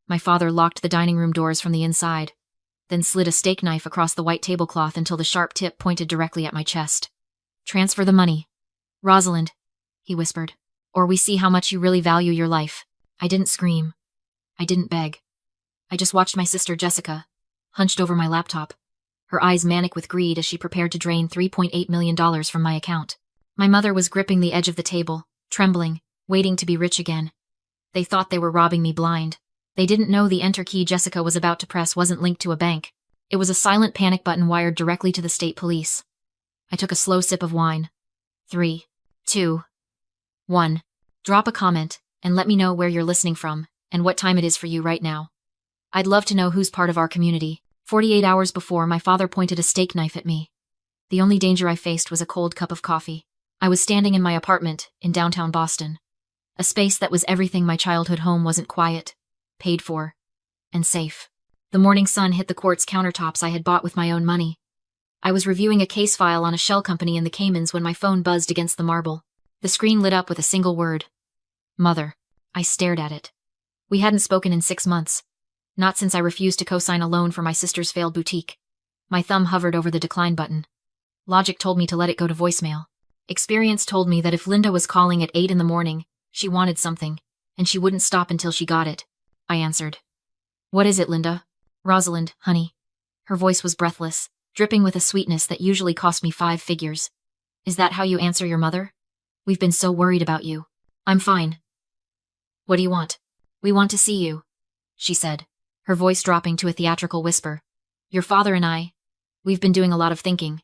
My father locked the dining room doors from the inside, then slid a steak knife across the white tablecloth until the sharp tip pointed directly at my chest. Transfer the money. Rosalind, he whispered, or we see how much you really value your life. I didn't scream. I didn't beg. I just watched my sister Jessica, hunched over my laptop, her eyes manic with greed as she prepared to drain $3.8 million from my account. My mother was gripping the edge of the table, trembling, waiting to be rich again. They thought they were robbing me blind. They didn't know the enter key Jessica was about to press wasn't linked to a bank. It was a silent panic button wired directly to the state police. I took a slow sip of wine. 3, 2, 1. Drop a comment, and let me know where you're listening from, and what time it is for you right now. I'd love to know who's part of our community. 48 hours before, my father pointed a steak knife at me. The only danger I faced was a cold cup of coffee. I was standing in my apartment, in downtown Boston. A space that was everything my childhood home wasn't: quiet, paid for, and safe. The morning sun hit the quartz countertops I had bought with my own money. I was reviewing a case file on a shell company in the Caymans when my phone buzzed against the marble. The screen lit up with a single word. Mother. I stared at it. We hadn't spoken in 6 months. Not since I refused to co-sign a loan for my sister's failed boutique. My thumb hovered over the decline button. Logic told me to let it go to voicemail. Experience told me that if Linda was calling at 8 in the morning, she wanted something, and she wouldn't stop until she got it. I answered. What is it, Linda? Rosalind, honey. Her voice was breathless, dripping with a sweetness that usually cost me 5 figures. Is that how you answer your mother? We've been so worried about you. I'm fine. What do you want? We want to see you, she said, her voice dropping to a theatrical whisper. Your father and we've been doing a lot of thinking.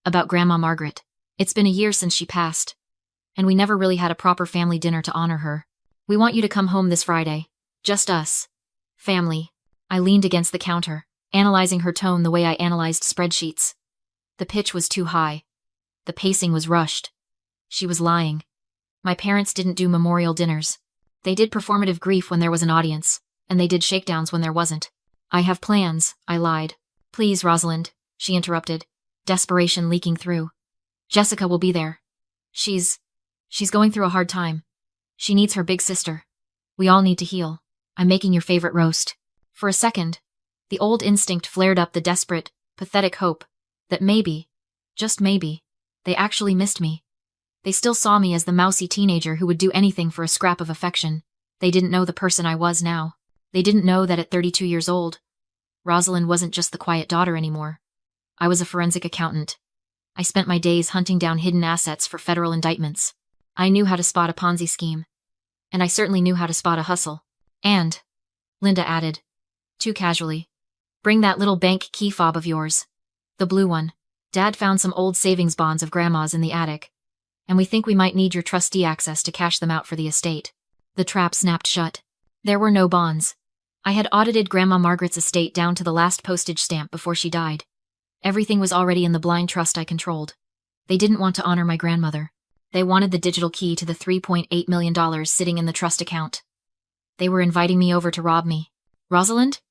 About Grandma Margaret. It's been a year since she passed, and we never really had a proper family dinner to honor her. We want you to come home this Friday. Just us. Family. I leaned against the counter, analyzing her tone the way I analyzed spreadsheets. The pitch was too high. The pacing was rushed. She was lying. My parents didn't do memorial dinners. They did performative grief when there was an audience, and they did shakedowns when there wasn't. I have plans, I lied. Please, Rosalind, she interrupted, desperation leaking through. Jessica will be there. She's going through a hard time. She needs her big sister. We all need to heal. I'm making your favorite roast. For a second, the old instinct flared up, the desperate, pathetic hope that maybe, just maybe, they actually missed me. They still saw me as the mousy teenager who would do anything for a scrap of affection. They didn't know the person I was now. They didn't know that at 32 years old, Rosalind wasn't just the quiet daughter anymore. I was a forensic accountant. I spent my days hunting down hidden assets for federal indictments. I knew how to spot a Ponzi scheme. And I certainly knew how to spot a hustle. And, Linda added, too casually, bring that little bank key fob of yours. The blue one. Dad found some old savings bonds of Grandma's in the attic, and we think we might need your trustee access to cash them out for the estate. The trap snapped shut. There were no bonds. I had audited Grandma Margaret's estate down to the last postage stamp before she died. Everything was already in the blind trust I controlled. They didn't want to honor my grandmother. They wanted the digital key to the $3.8 million sitting in the trust account. They were inviting me over to rob me. Rosalind?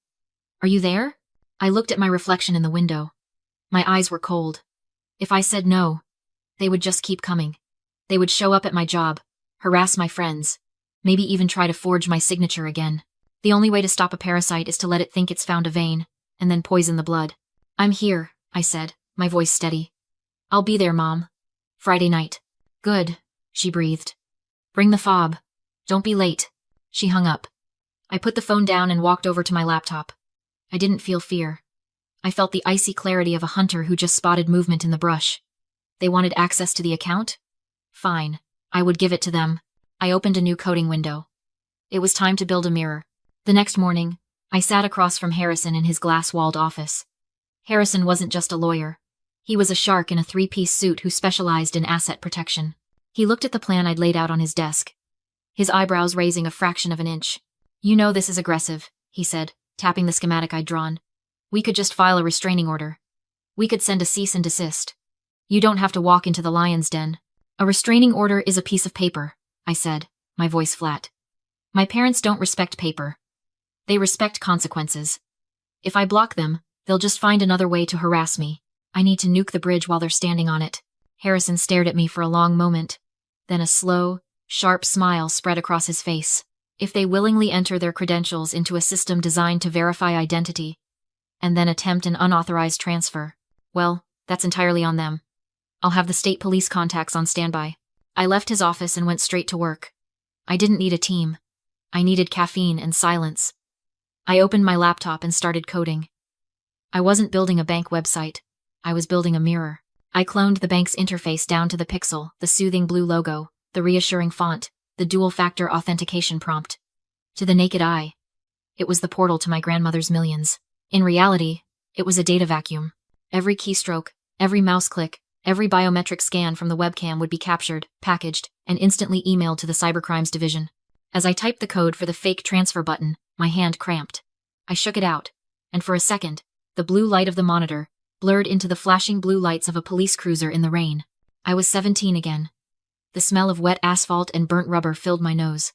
Are you there? I looked at my reflection in the window. My eyes were cold. If I said no, they would just keep coming. They would show up at my job, harass my friends, maybe even try to forge my signature again. The only way to stop a parasite is to let it think it's found a vein, and then poison the blood. I'm here, I said, my voice steady. I'll be there, Mom. Friday night. Good, she breathed. Bring the fob. Don't be late. She hung up. I put the phone down and walked over to my laptop. I didn't feel fear. I felt the icy clarity of a hunter who just spotted movement in the brush. They wanted access to the account? Fine. I would give it to them. I opened a new coding window. It was time to build a mirror. The next morning, I sat across from Harrison in his glass-walled office. Harrison wasn't just a lawyer. He was a shark in a 3-piece suit who specialized in asset protection. He looked at the plan I'd laid out on his desk, his eyebrows raising a fraction of an inch. You know this is aggressive, he said, tapping the schematic I'd drawn. We could just file a restraining order. We could send a cease and desist. You don't have to walk into the lion's den. A restraining order is a piece of paper, I said, my voice flat. My parents don't respect paper. They respect consequences. If I block them, they'll just find another way to harass me. I need to nuke the bridge while they're standing on it. Harrison stared at me for a long moment. Then a slow, sharp smile spread across his face. If they willingly enter their credentials into a system designed to verify identity, and then attempt an unauthorized transfer, well, that's entirely on them. I'll have the state police contacts on standby. I left his office and went straight to work. I didn't need a team. I needed caffeine and silence. I opened my laptop and started coding. I wasn't building a bank website. I was building a mirror. I cloned the bank's interface down to the pixel, the soothing blue logo, the reassuring font, the dual-factor authentication prompt. To the naked eye, it was the portal to my grandmother's millions. In reality, it was a data vacuum. Every keystroke, every mouse click, every biometric scan from the webcam would be captured, packaged, and instantly emailed to the Cybercrimes Division. As I typed the code for the fake transfer button, my hand cramped. I shook it out, and for a second, the blue light of the monitor blurred into the flashing blue lights of a police cruiser in the rain. I was 17 again. The smell of wet asphalt and burnt rubber filled my nose.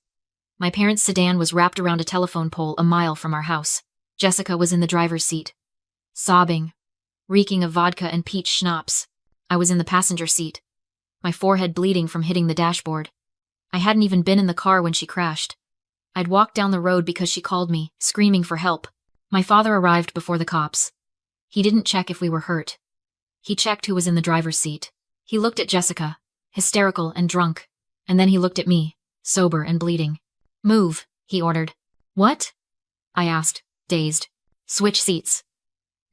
My parents' sedan was wrapped around a telephone pole a mile from our house. Jessica was in the driver's seat, sobbing, reeking of vodka and peach schnapps. I was in the passenger seat, my forehead bleeding from hitting the dashboard. I hadn't even been in the car when she crashed. I'd walked down the road because she called me, screaming for help. My father arrived before the cops. He didn't check if we were hurt. He checked who was in the driver's seat. He looked at Jessica, hysterical and drunk, and then he looked at me, sober and bleeding. "Move," he ordered. "What?" I asked, dazed. "Switch seats."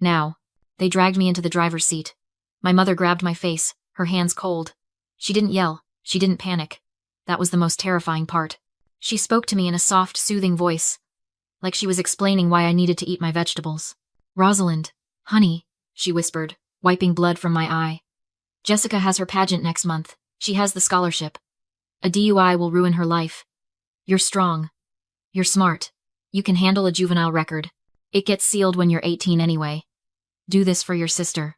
Now. They dragged me into the driver's seat. My mother grabbed my face, her hands cold. She didn't yell, she didn't panic. That was the most terrifying part. She spoke to me in a soft, soothing voice, like she was explaining why I needed to eat my vegetables. "Rosalind, honey," she whispered, wiping blood from my eye. "Jessica has her pageant next month. She has the scholarship. A DUI will ruin her life. You're strong. You're smart. You can handle a juvenile record. It gets sealed when you're 18 anyway. Do this for your sister.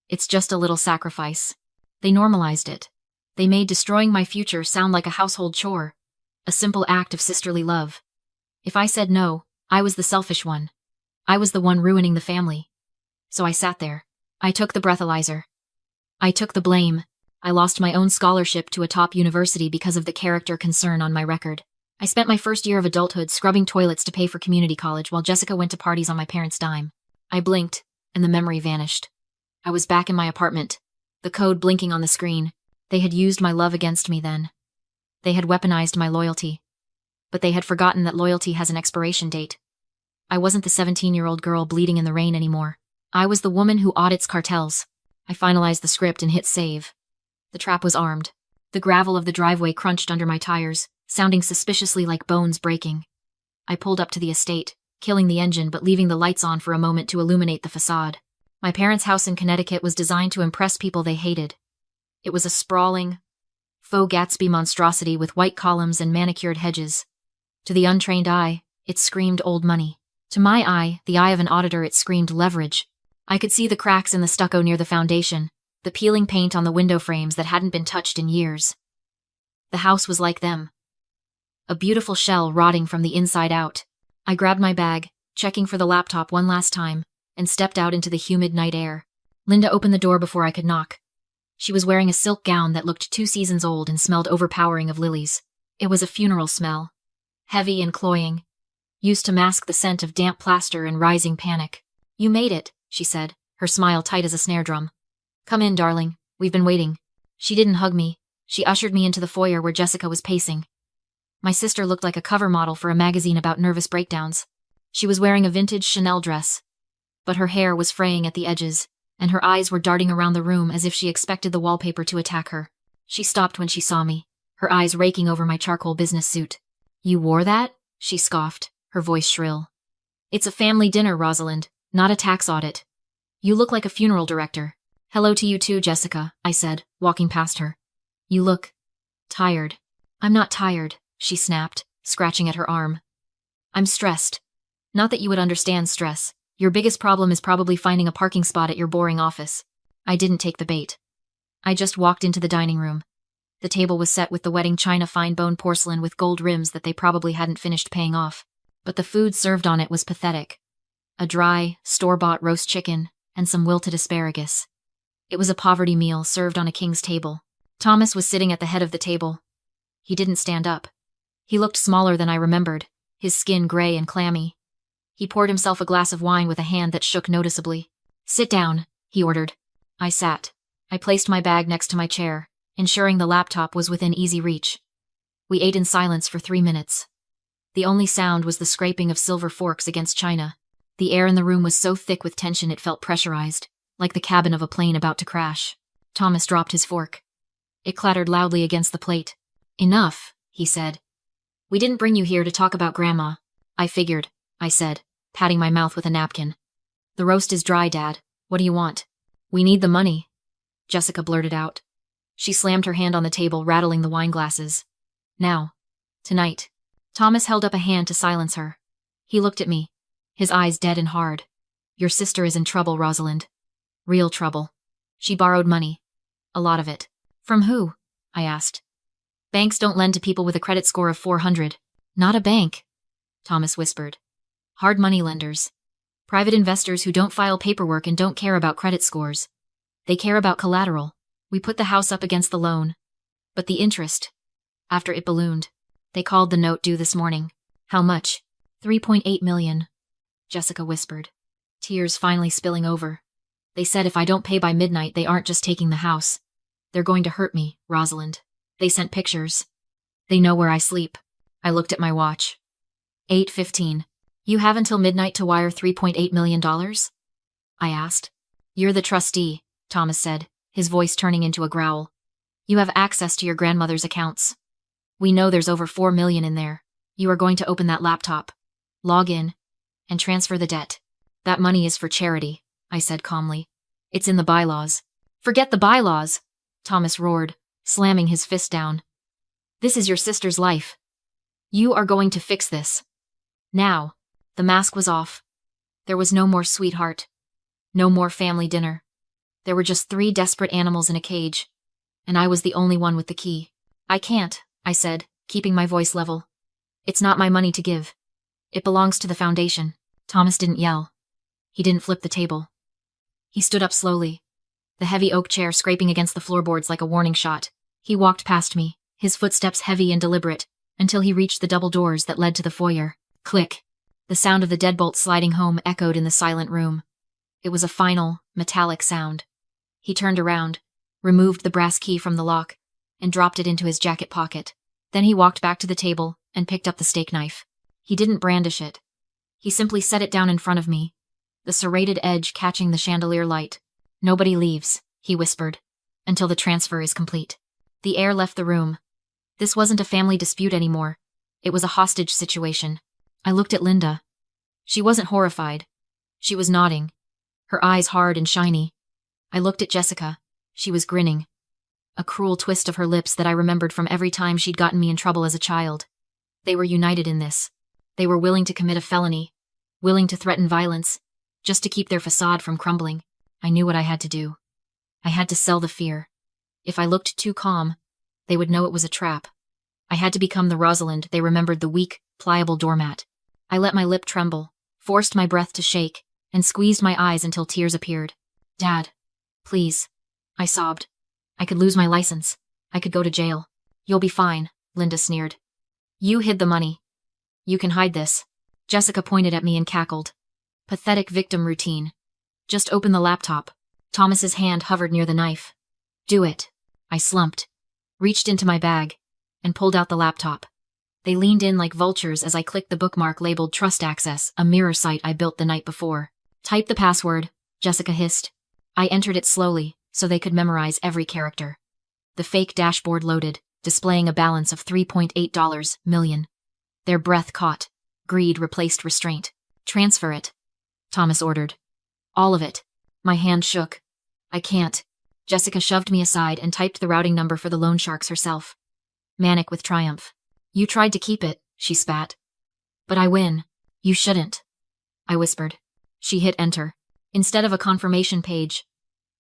It's just a little sacrifice." They normalized it. They made destroying my future sound like a household chore, a simple act of sisterly love. If I said no, I was the selfish one. I was the one ruining the family. So I sat there. I took the breathalyzer. I took the blame. I lost my own scholarship to a top university because of the character concern on my record. I spent my first year of adulthood scrubbing toilets to pay for community college while Jessica went to parties on my parents' dime. I blinked, and the memory vanished. I was back in my apartment, the code blinking on the screen. They had used my love against me then. They had weaponized my loyalty. But they had forgotten that loyalty has an expiration date. I wasn't the 17-year-old girl bleeding in the rain anymore. I was the woman who audits cartels. I finalized the script and hit save. The trap was armed. The gravel of the driveway crunched under my tires, sounding suspiciously like bones breaking. I pulled up to the estate, killing the engine but leaving the lights on for a moment to illuminate the facade. My parents' house in Connecticut was designed to impress people they hated. It was a sprawling, faux Gatsby monstrosity with white columns and manicured hedges. To the untrained eye, it screamed old money. To my eye, the eye of an auditor, it screamed leverage. I could see the cracks in the stucco near the foundation, the peeling paint on the window frames that hadn't been touched in years. The house was like them. A beautiful shell rotting from the inside out. I grabbed my bag, checking for the laptop one last time, and stepped out into the humid night air. Linda opened the door before I could knock. She was wearing a silk gown that looked 2 seasons old and smelled overpowering of lilies. It was a funeral smell, heavy and cloying, used to mask the scent of damp plaster and rising panic. "You made it," she said, her smile tight as a snare drum. "Come in, darling. We've been waiting." She didn't hug me. She ushered me into the foyer where Jessica was pacing. My sister looked like a cover model for a magazine about nervous breakdowns. She was wearing a vintage Chanel dress, but her hair was fraying at the edges, and her eyes were darting around the room as if she expected the wallpaper to attack her. She stopped when she saw me, her eyes raking over my charcoal business suit. "You wore that?" she scoffed, her voice shrill. "It's a family dinner, Rosalind, not a tax audit. You look like a funeral director." "Hello to you too, Jessica," I said, walking past her. "You look tired." "I'm not tired," she snapped, scratching at her arm. "I'm stressed. Not that you would understand stress. Your biggest problem is probably finding a parking spot at your boring office." I didn't take the bait. I just walked into the dining room. The table was set with the wedding china fine bone porcelain with gold rims that they probably hadn't finished paying off. But the food served on it was pathetic. A dry, store-bought roast chicken, and some wilted asparagus. It was a poverty meal served on a king's table. Thomas was sitting at the head of the table. He didn't stand up. He looked smaller than I remembered, his skin gray and clammy. He poured himself a glass of wine with a hand that shook noticeably. "Sit down," he ordered. I sat. I placed my bag next to my chair, ensuring the laptop was within easy reach. We ate in silence for 3 minutes. The only sound was the scraping of silver forks against china. The air in the room was so thick with tension it felt pressurized, like the cabin of a plane about to crash. Thomas dropped his fork. It clattered loudly against the plate. "Enough," he said. "We didn't bring you here to talk about Grandma." "I figured," I said, patting my mouth with a napkin. "The roast is dry, Dad. What do you want?" "We need the money," Jessica blurted out. She slammed her hand on the table, rattling the wine glasses. "Now. Tonight." Thomas held up a hand to silence her. He looked at me, his eyes dead and hard. "Your sister is in trouble, Rosalind. Real trouble. She borrowed money. A lot of it." "From who?" I asked. "Banks don't lend to people with a credit score of 400. "Not a bank," Thomas whispered. "Hard money lenders. Private investors who don't file paperwork and don't care about credit scores. They care about collateral. We put the house up against the loan. But the interest, after it ballooned. They called the note due this morning." "How much?" $3.8 million, Jessica whispered, tears finally spilling over. "They said if I don't pay by midnight, they aren't just taking the house. They're going to hurt me, Rosalind. They sent pictures. They know where I sleep." I looked at my watch. 8:15. "You have until midnight to wire $3.8 million? I asked. "You're the trustee," Thomas said, his voice turning into a growl. "You have access to your grandmother's accounts. We know there's over $4 million in there. You are going to open that laptop, log in, and transfer the debt. That money is for charity," I said calmly. "It's in the bylaws." "Forget the bylaws," Thomas roared, slamming his fist down. "This is your sister's life. You are going to fix this. Now." The mask was off. There was no more sweetheart. No more family dinner. There were just 3 desperate animals in a cage. And I was the only one with the key. "I can't," I said, keeping my voice level. "It's not my money to give. It belongs to the foundation." Thomas didn't yell. He didn't flip the table. He stood up slowly, the heavy oak chair scraping against the floorboards like a warning shot. He walked past me, his footsteps heavy and deliberate, until he reached the double doors that led to the foyer. Click. The sound of the deadbolt sliding home echoed in the silent room. It was a final, metallic sound. He turned around, removed the brass key from the lock, and dropped it into his jacket pocket. Then he walked back to the table and picked up the steak knife. He didn't brandish it. He simply set it down in front of me, the serrated edge catching the chandelier light. "Nobody leaves," he whispered, "until the transfer is complete." The air left the room. This wasn't a family dispute anymore. It was a hostage situation. I looked at Linda. She wasn't horrified. She was nodding, her eyes hard and shiny. I looked at Jessica. She was grinning. A cruel twist of her lips that I remembered from every time she'd gotten me in trouble as a child. They were united in this. They were willing to commit a felony, willing to threaten violence, just to keep their facade from crumbling. I knew what I had to do. I had to sell the fear. If I looked too calm, they would know it was a trap. I had to become the Rosalind they remembered, the weak, pliable doormat. I let my lip tremble, forced my breath to shake, and squeezed my eyes until tears appeared. "Dad, please," I sobbed. "I could lose my license. I could go to jail." "You'll be fine," Linda sneered. "You hid the money. You can hide this." Jessica pointed at me and cackled. Pathetic victim routine. "Just open the laptop." Thomas's hand hovered near the knife. "Do it." I slumped, reached into my bag, and pulled out the laptop. They leaned in like vultures as I clicked the bookmark labeled Trust Access, a mirror site I built the night before. "Type the password," Jessica hissed. I entered it slowly, so they could memorize every character. The fake dashboard loaded, displaying a balance of $3.8 million. Their breath caught. Greed replaced restraint. "Transfer it," Thomas ordered. "All of it." My hand shook. "I can't." Jessica shoved me aside and typed the routing number for the loan sharks herself. Manic with triumph. "You tried to keep it," she spat. "But I win." "You shouldn't," I whispered. She hit enter. Instead of a confirmation page,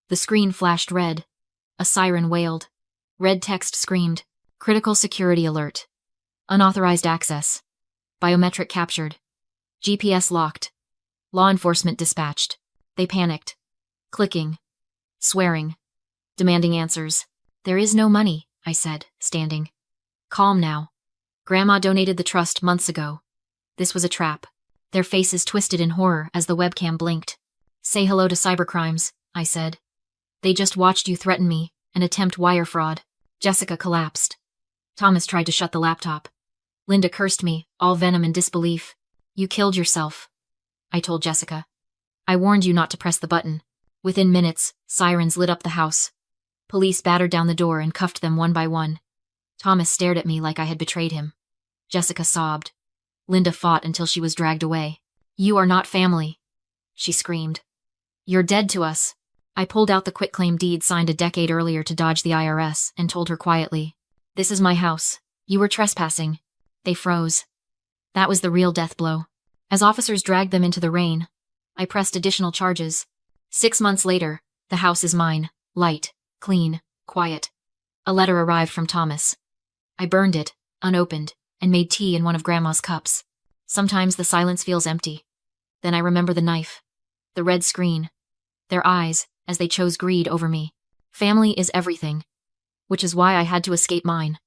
the screen flashed red. A siren wailed. Red text screamed, "Critical security alert. Unauthorized access. Biometric captured. GPS locked. Law enforcement dispatched." They panicked. Clicking. Swearing. Demanding answers. "There is no money," I said, standing. "Calm now." Grandma donated the trust months ago. This was a trap. Their faces twisted in horror as the webcam blinked. Say hello to cybercrimes, I said. They just watched you threaten me and attempt wire fraud. Jessica collapsed. Thomas tried to shut the laptop. Linda cursed me, all venom and disbelief. You killed yourself, I told Jessica. I warned you not to press the button. Within minutes, sirens lit up the house. Police battered down the door and cuffed them one by one. Thomas stared at me like I had betrayed him. Jessica sobbed. Linda fought until she was dragged away. You are not family, she screamed. You're dead to us. I pulled out the quitclaim deed signed a decade earlier to dodge the IRS and told her quietly, this is my house. You were trespassing. They froze. That was the real death blow. As officers dragged them into the rain, I pressed additional charges. 6 months later, the house is mine. Light, clean, quiet. A letter arrived from Thomas. I burned it, unopened, and made tea in one of Grandma's cups. Sometimes the silence feels empty. Then I remember the knife. The red screen. Their eyes, as they chose greed over me. Family is everything. Which is why I had to escape mine.